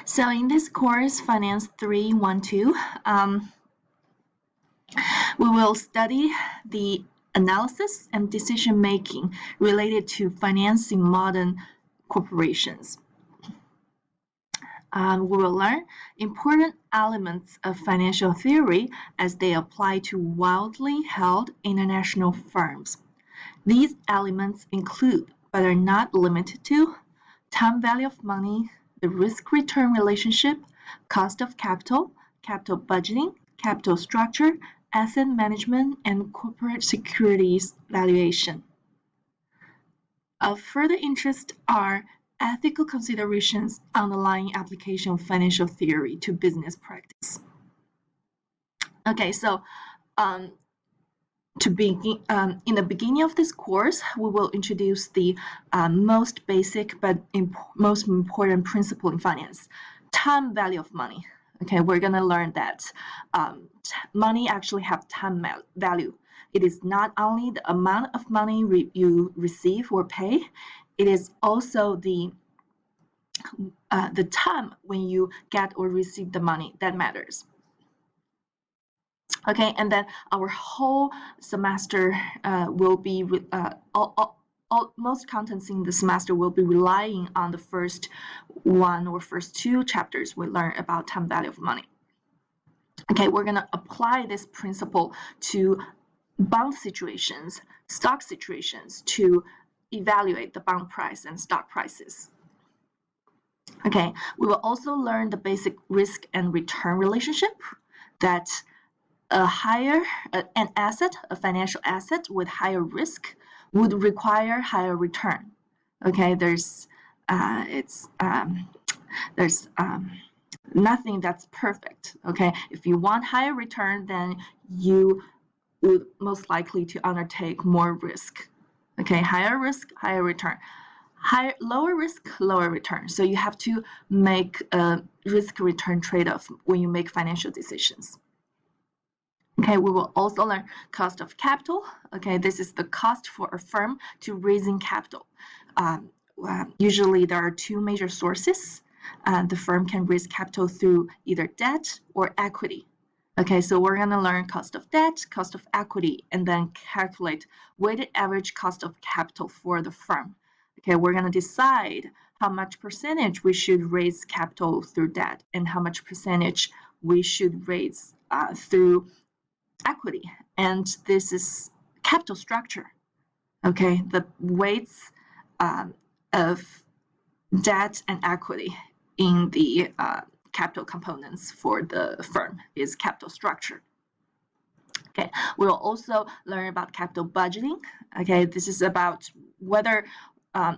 So in this course, Finance 312, we will study the analysis and decision making related to financing modern corporations. We will learn important elements of financial theory as they apply to widely held international firms. These elements include, but are not limited to, time value of money, the risk-return relationship, cost of capital, capital budgeting, capital structure, asset management, and corporate securities valuation. Of further interest are ethical considerations underlying application of financial theory to business practice. Okay, so to begin, in the beginning of this course, we will introduce the most basic but most important principle in finance, time value of money. Okay, we're gonna learn that money actually have time value. It is not only the amount of money you receive or pay, it is also the time when you get or receive the money that matters. Okay, and then our whole semester will be most contents in the semester will be relying on the first one or first two chapters we learn about time value of money. Okay, we're gonna apply this principle to bond situations, stock situations to evaluate the bond price and stock prices. Okay, we will also learn the basic risk and return relationship that an asset, a financial asset with higher risk would require higher return. Okay, there's nothing that's perfect. Okay, if you want higher return, then you would most likely to undertake more risk. Okay, higher risk, higher return. Lower risk, lower return. So you have to make a risk-return trade-off when you make financial decisions. Okay, we will also learn cost of capital. Okay, this is the cost for a firm to raising capital. Usually there are two major sources. The firm can raise capital through either debt or equity. Okay, so we're gonna learn cost of debt, cost of equity, and then calculate weighted average cost of capital for the firm. Okay, we're gonna decide how much percentage we should raise capital through debt and how much percentage we should raise through equity. And this is capital structure. Okay, the weights of debt and equity in the capital components for the firm is capital structure. Okay, we'll also learn about capital budgeting. Okay, this is about whether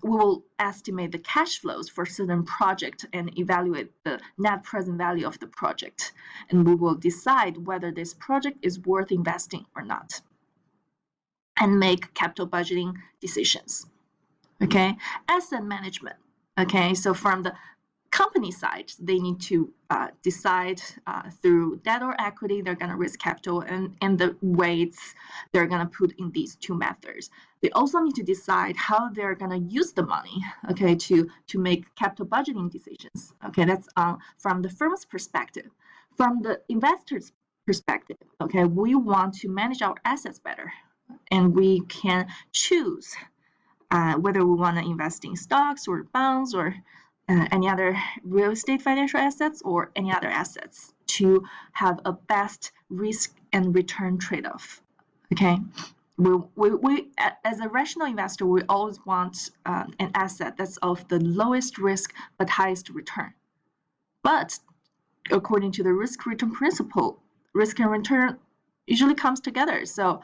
we will estimate the cash flows for certain project and evaluate the net present value of the project. And we will decide whether this project is worth investing or not and make capital budgeting decisions. Okay, asset management. Okay, so from the company side, they need to decide through debt or equity, they're going to raise capital and the weights they're going to put in these two methods. They also need to decide how they're going to use the money, okay, to make capital budgeting decisions. Okay, that's from the firm's perspective. From the investor's perspective, okay, we want to manage our assets better, and we can choose whether we want to invest in stocks or bonds or any other real estate financial assets or any other assets to have a best risk and return trade-off. Okay, we as a rational investor, we always want an asset that's of the lowest risk but highest return. But according to the risk-return principle, risk and return usually comes together. So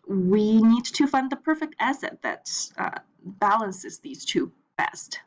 we need to find the perfect asset that balances these two best.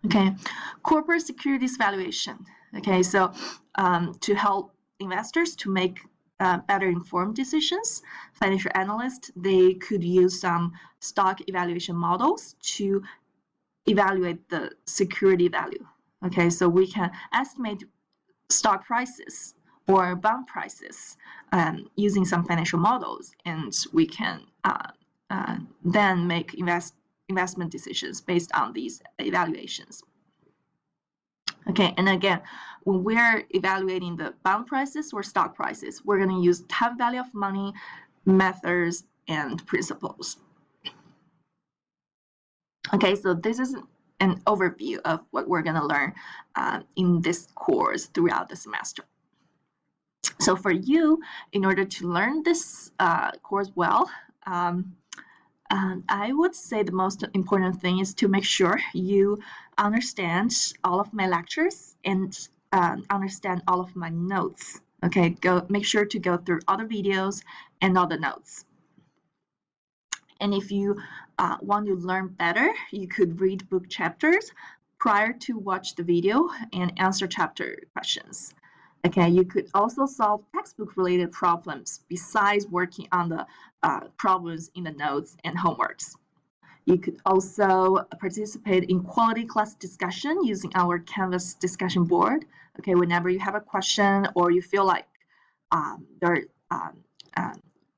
Okay, corporate securities valuation. Okay, so to help investors to make better informed decisions, financial analysts, they could use some stock evaluation models to evaluate the security value. Okay, so we can estimate stock prices or bond prices using some financial models, and we can then make investment decisions based on these evaluations. Okay, and again, when we're evaluating the bond prices or stock prices, we're going to use time value of money, methods, and principles. Okay, so this is an overview of what we're going to learn in this course throughout the semester. So for you, in order to learn this course well, I would say the most important thing is to make sure you understand all of my lectures and understand all of my notes. Okay, make sure to go through all the videos and all the notes. And if you want to learn better, you could read book chapters prior to watch the video and answer chapter questions. Okay, you could also solve textbook-related problems besides working on the problems in the notes and homeworks. You could also participate in quality class discussion using our Canvas discussion board. Okay, whenever you have a question or you feel like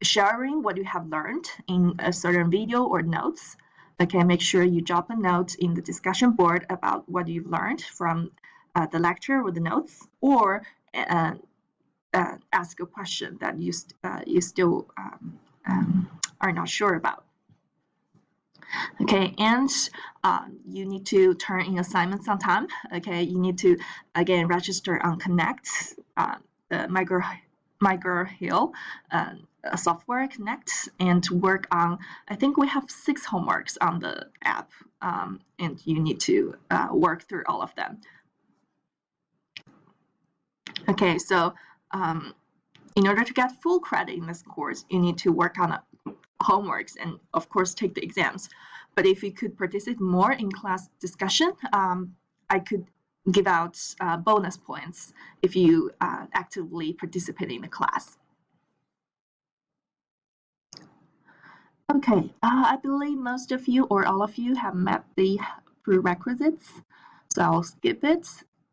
sharing what you have learned in a certain video or notes, okay, make sure you drop a note in the discussion board about what you've learned from the lecture or the notes, or ask a question that you still are not sure about. Okay, and you need to turn in assignments on time. Okay, you need to again register on Connect, the MyGirlHill software Connect, and work on. I think we have 6 homeworks on the app, and you need to work through all of them. Okay, so in order to get full credit in this course, you need to work on homeworks and, of course, take the exams. But if you could participate more in class discussion, I could give out bonus points if you actively participate in the class. Okay, I believe most of you or all of you have met the prerequisites, so I'll skip it.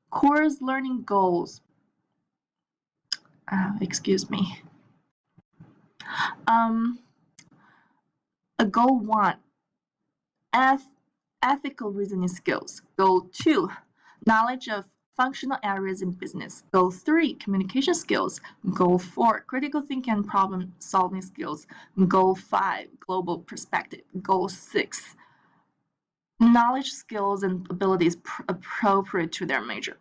Course learning goals. Excuse me. Goal 1, ethical reasoning skills. Goal 2, knowledge of functional areas in business. Goal 3, communication skills. Goal 4, critical thinking and problem solving skills. Goal 5, global perspective. Goal 6, knowledge, skills, and abilities appropriate to their major.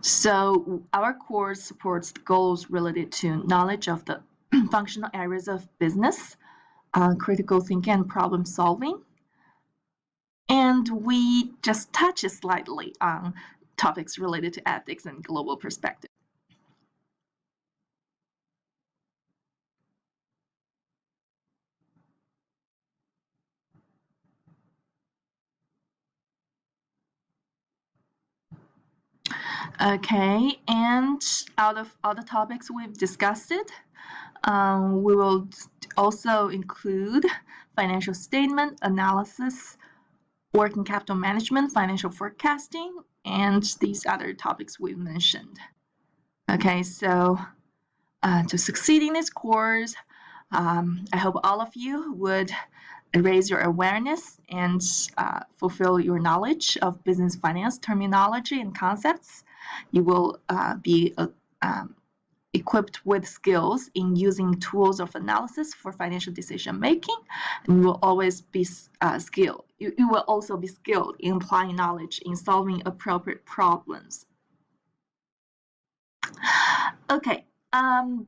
So our course supports goals related to knowledge of the functional areas of business, critical thinking and problem solving, and we just touch slightly on topics related to ethics and global perspective. Okay, and out of all the topics we've discussed we will also include financial statement analysis, working capital management, financial forecasting, and these other topics we've mentioned. Okay, so to succeed in this course, I hope all of you would raise your awareness and fulfill your knowledge of business finance terminology and concepts. You will be equipped with skills in using tools of analysis for financial decision making, and you will always be skilled. You will also be skilled in applying knowledge in solving appropriate problems. Okay,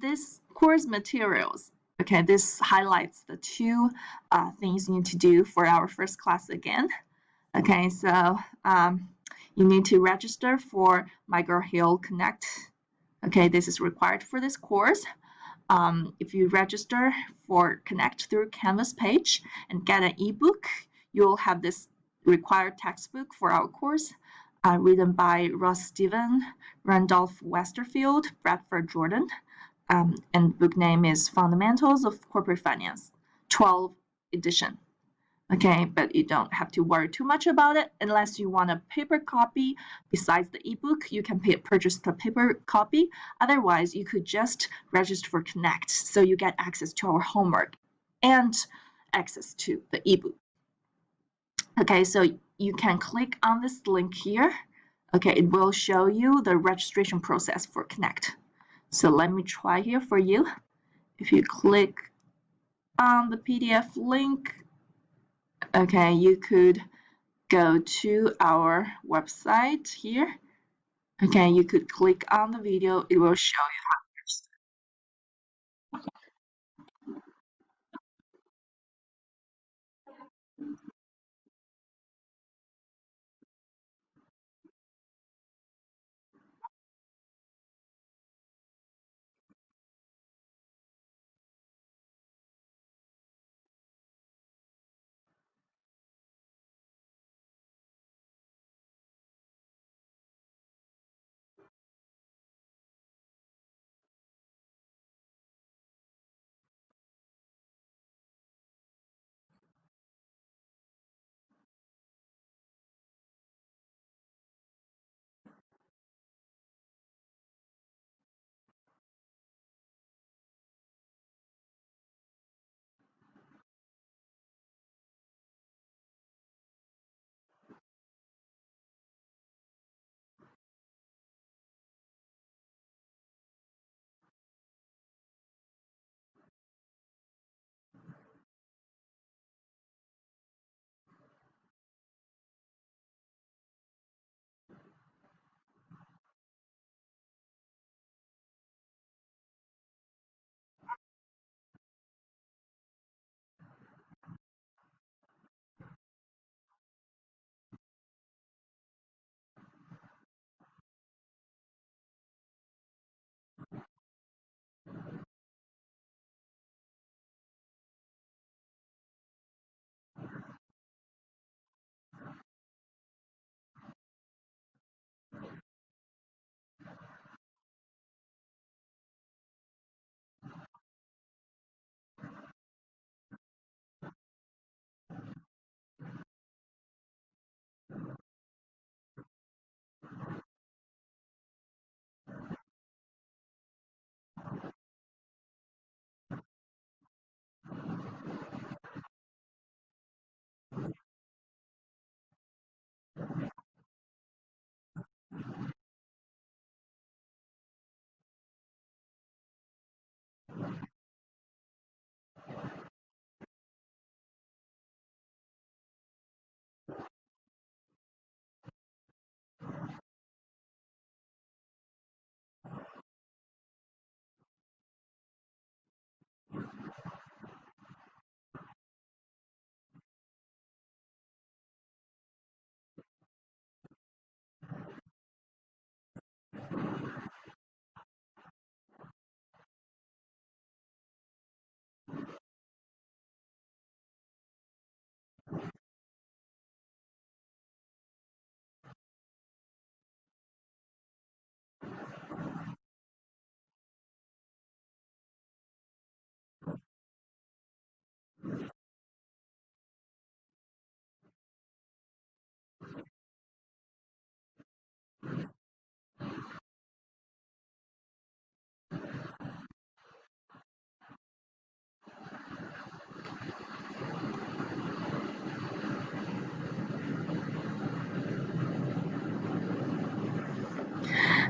this course materials. Okay, this highlights the 2 things you need to do for our first class again. Okay, so you need to register for MyGirlHill Connect. Okay, this is required for this course. If you register for Connect through Canvas page and get an ebook, you'll have this required textbook for our course, written by Ross Steven, Randolph Westerfield, Bradford Jordan, and book name is Fundamentals of Corporate Finance, 12 edition. Okay, but you don't have to worry too much about it unless you want a paper copy. Besides the ebook, you can purchase the paper copy. Otherwise, you could just register for Connect so you get access to our homework and access to the ebook. Okay, so you can click on this link here. Okay, it will show you the registration process for Connect. So let me try here for you. If you click on the PDF link, okay, you could go to our website here. Okay, you could click on the video. It will show you how to register.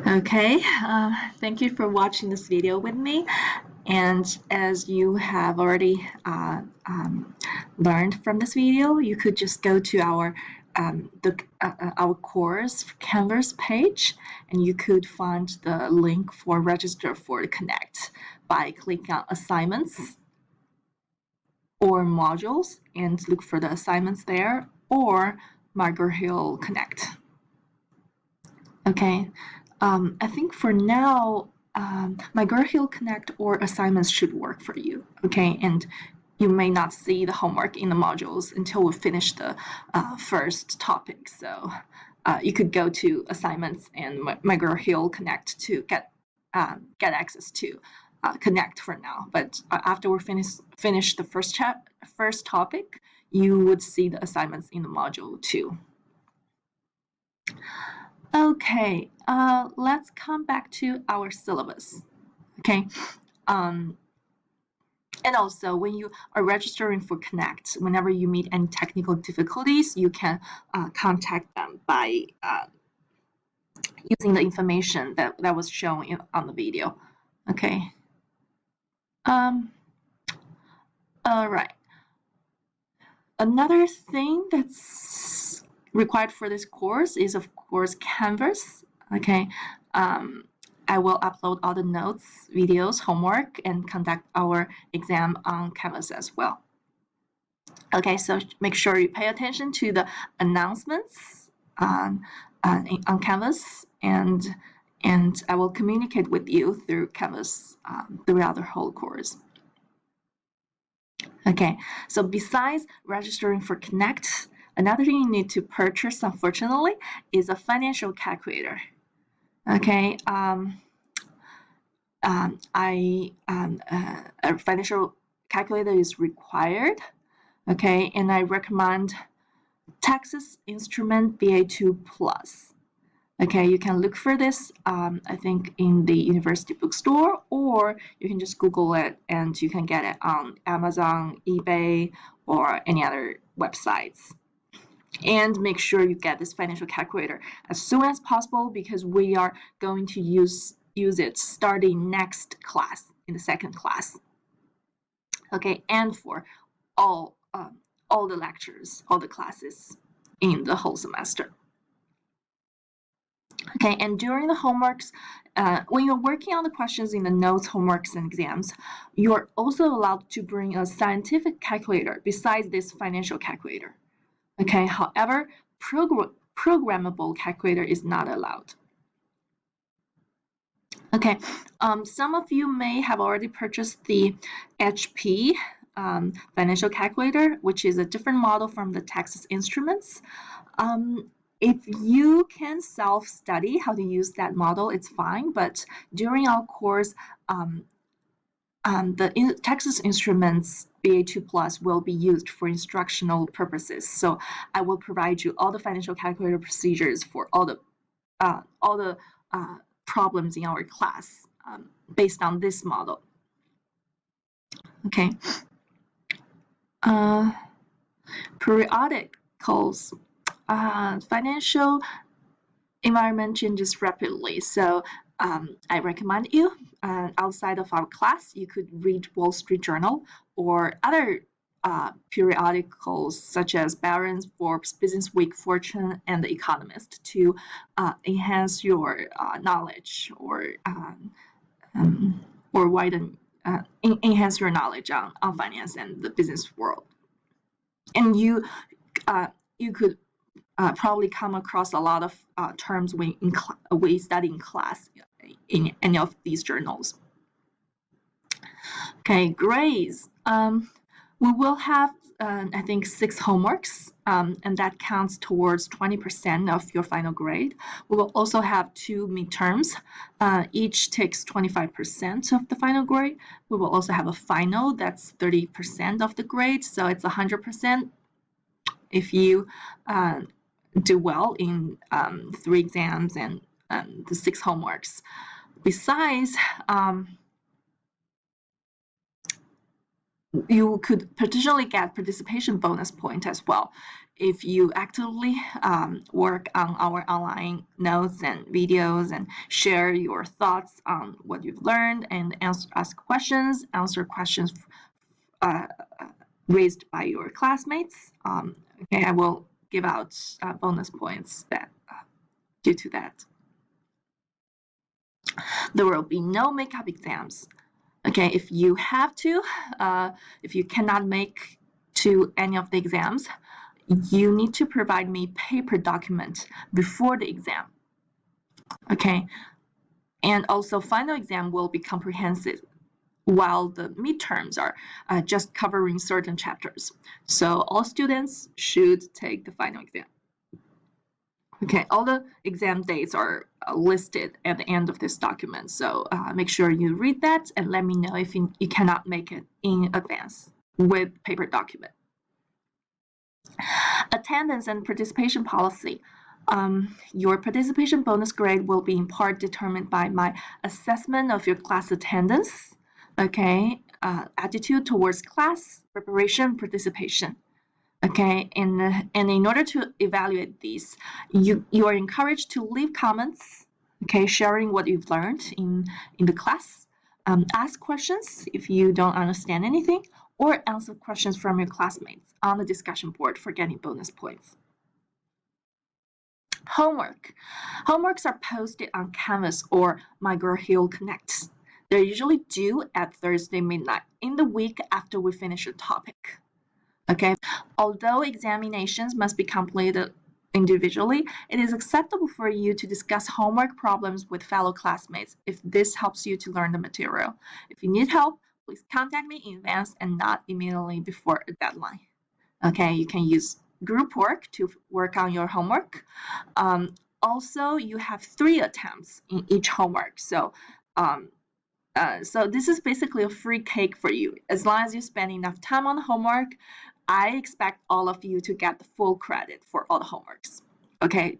Okay, thank you for watching this video with me. And as you have already learned from this video, you could just go to our course Canvas page, and you could find the link for register for Connect by clicking on assignments or modules and look for the assignments there, or McGraw-Hill Connect. Okay, I think for now, McGraw-Hill Connect or assignments should work for you. Okay, and you may not see the homework in the modules until we finish the first topic. So you could go to assignments and McGraw-Hill Connect to get access to Connect for now. But after we finish the first topic, you would see the assignments in the module too. Okay, let's come back to our syllabus. Okay, And also, when you are registering for Connect, whenever you meet any technical difficulties, you can contact them by using the information that was shown on the video. Okay. All right. Another thing that's required for this course is, of course, Canvas. Okay. I will upload all the notes, videos, homework, and conduct our exam on Canvas as well. Okay, so make sure you pay attention to the announcements on Canvas, and I will communicate with you through Canvas throughout the whole course. Okay, so besides registering for Connect, another thing you need to purchase, unfortunately, is a financial calculator. Okay, a financial calculator is required. Okay, and I recommend Texas Instrument BA2 Plus. Okay, you can look for this, I think, in the university bookstore, or you can just Google it and you can get it on Amazon, eBay, or any other websites. And make sure you get this financial calculator as soon as possible, because we are going to use it starting next class, in the second class. Okay, and for all the lectures, all the classes in the whole semester. Okay, and during the homeworks, when you're working on the questions in the notes, homeworks, and exams, you're also allowed to bring a scientific calculator besides this financial calculator. Okay, however, programmable calculator is not allowed. Okay, some of you may have already purchased the HP financial calculator, which is a different model from the Texas Instruments. If you can self-study how to use that model, it's fine. But during our course, the Texas Instruments BA2 Plus will be used for instructional purposes. So I will provide you all the financial calculator procedures for all the problems in our class based on this model. Okay. Periodicals. Financial environment changes rapidly, so I recommend you, outside of our class, you could read Wall Street Journal or other periodicals such as Barron's, Forbes, Business Week, Fortune, and The Economist to enhance your knowledge or widen, enhance your knowledge on finance and the business world. And you could probably come across a lot of terms we study in class in any of these journals. Okay, grades. We will have, I think, 6 homeworks, and that counts towards 20% of your final grade. We will also have 2 midterms. Each takes 25% of the final grade. We will also have a final that's 30% of the grade, so it's 100% if you do well in 3 exams and the 6 homeworks. Besides, you could potentially get participation bonus point as well if you actively work on our online notes and videos and share your thoughts on what you've learned and ask questions, answer questions raised by your classmates. Okay, I will give out bonus points that due to that. There will be no makeup exams. Okay, if you have to, if you cannot make to any of the exams, you need to provide me paper document before the exam. Okay, and also final exam will be comprehensive, while the midterms are just covering certain chapters. So all students should take the final exam. Okay, all the exam dates are listed at the end of this document, so make sure you read that and let me know if you cannot make it in advance with paper document. Attendance and participation policy. Your participation bonus grade will be in part determined by my assessment of your class attendance. Okay, attitude towards class, preparation, participation. Okay, and in order to evaluate these, you are encouraged to leave comments, okay, sharing what you've learned in the class, ask questions if you don't understand anything, or answer questions from your classmates on the discussion board for getting bonus points. Homeworks are posted on Canvas or McGraw-Hill Connect. They're usually due at Thursday midnight in the week after we finish a topic. Okay, although examinations must be completed individually, it is acceptable for you to discuss homework problems with fellow classmates if this helps you to learn the material. If you need help, please contact me in advance and not immediately before a deadline. Okay, you can use group work to work on your homework. Also, you have 3 attempts in each homework, so this is basically a free cake for you. As long as you spend enough time on the homework, I expect all of you to get the full credit for all the homeworks, okay?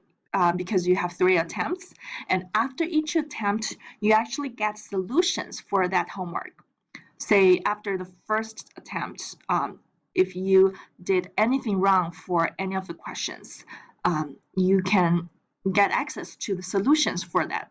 Because you have 3 attempts, and after each attempt, you actually get solutions for that homework. Say after the first attempt, if you did anything wrong for any of the questions, you can get access to the solutions for that.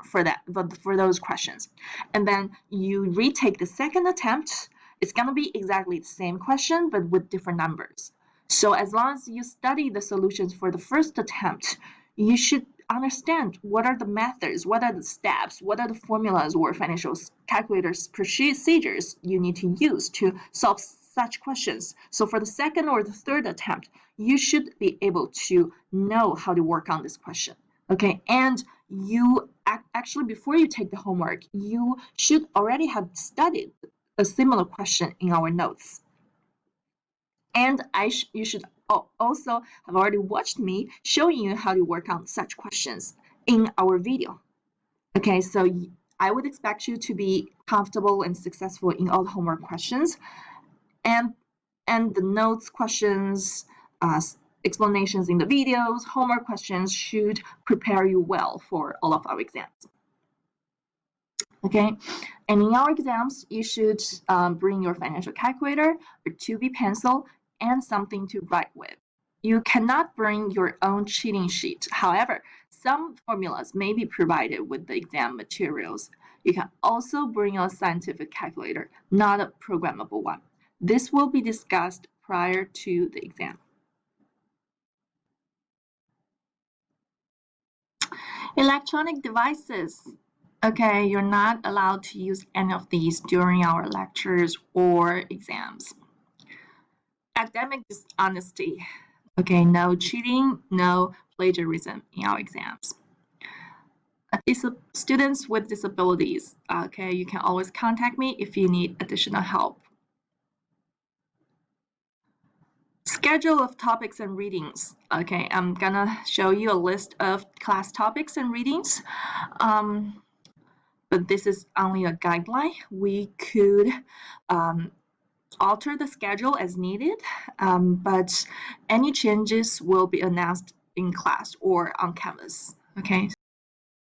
For those questions, and then you retake the second attempt. It's going to be exactly the same question, but with different numbers. So as long as you study the solutions for the first attempt, you should understand what are the methods, what are the steps, what are the formulas or financial calculators procedures you need to use to solve such questions. So for the second or the third attempt, you should be able to know how to work on this question. Okay, and you actually, before you take the homework, you should already have studied a similar question in our notes. And you should also have already watched me showing you how to work on such questions in our video. Okay, so I would expect you to be comfortable and successful in all the homework questions, and the notes questions, explanations in the videos, homework questions should prepare you well for all of our exams. Okay, and in our exams, you should bring your financial calculator, a 2B pencil, and something to write with. You cannot bring your own cheating sheet. However, some formulas may be provided with the exam materials. You can also bring a scientific calculator, not a programmable one. This will be discussed prior to the exam. Electronic devices. Okay, you're not allowed to use any of these during our lectures or exams. Academic dishonesty. Okay, no cheating, no plagiarism in our exams. Students with disabilities. Okay, you can always contact me if you need additional help. Schedule of topics and readings. Okay, I'm gonna show you a list of class topics and readings. But this is only a guideline. We could alter the schedule as needed, but any changes will be announced in class or on Canvas. Okay.